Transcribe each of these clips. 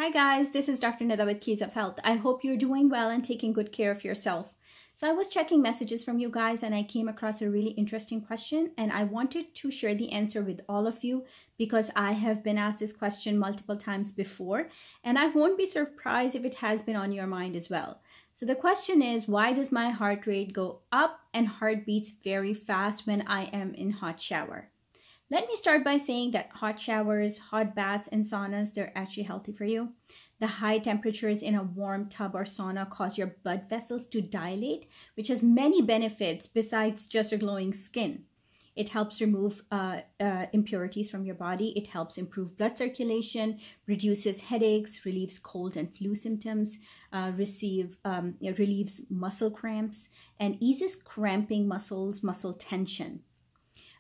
Hi guys, this is Dr. Nida with Keys of Health. I hope you're doing well and taking good care of yourself. So I was checking messages from you guys and I came across a really interesting question and I wanted to share the answer with all of you because I have been asked this question multiple times before and I won't be surprised if it has been on your mind as well. So the question is, why does my heart rate go up and heart beats very fast when I am in hot shower? Let me start by saying that hot showers, hot baths, and saunas, they're actually healthy for you. The high temperatures in a warm tub or sauna cause your blood vessels to dilate, which has many benefits besides just a glowing skin. It helps remove impurities from your body. It helps improve blood circulation, reduces headaches, relieves cold and flu symptoms, relieves muscle cramps, and eases cramping muscles, muscle tension.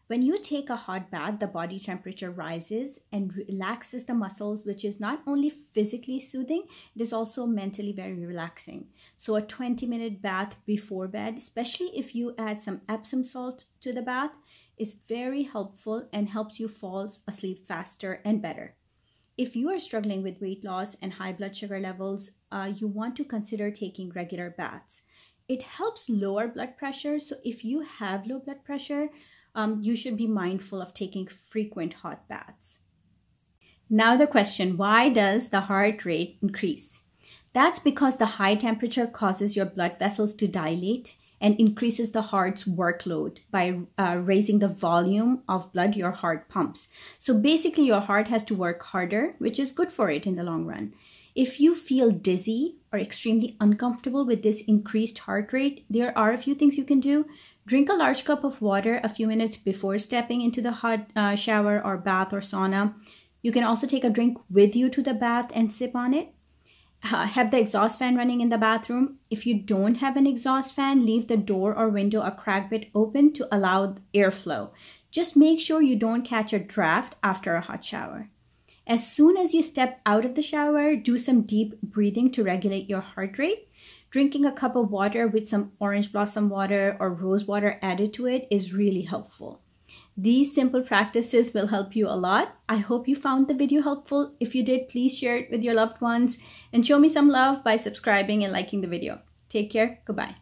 When you take a hot bath, the body temperature rises and relaxes the muscles, which is not only physically soothing, it is also mentally very relaxing. So a 20-minute bath before bed, especially if you add some Epsom salt to the bath, is very helpful and helps you fall asleep faster and better. If you are struggling with weight loss and high blood sugar levels, you want to consider taking regular baths. It helps lower blood pressure, so if you have low blood pressure, you should be mindful of taking frequent hot baths. Now the question, why does the heart rate increase? That's because the high temperature causes your blood vessels to dilate and increases the heart's workload by raising the volume of blood your heart pumps. So basically your heart has to work harder, which is good for it in the long run. If you feel dizzy or extremely uncomfortable with this increased heart rate, there are a few things you can do. Drink a large cup of water a few minutes before stepping into the hot shower or bath or sauna. You can also take a drink with you to the bath and sip on it. Have the exhaust fan running in the bathroom. If you don't have an exhaust fan, leave the door or window a crack bit open to allow airflow. Just make sure you don't catch a draft after a hot shower. As soon as you step out of the shower, do some deep breathing to regulate your heart rate. Drinking a cup of water with some orange blossom water or rose water added to it is really helpful. These simple practices will help you a lot. I hope you found the video helpful. If you did, please share it with your loved ones and show me some love by subscribing and liking the video. Take care. Goodbye.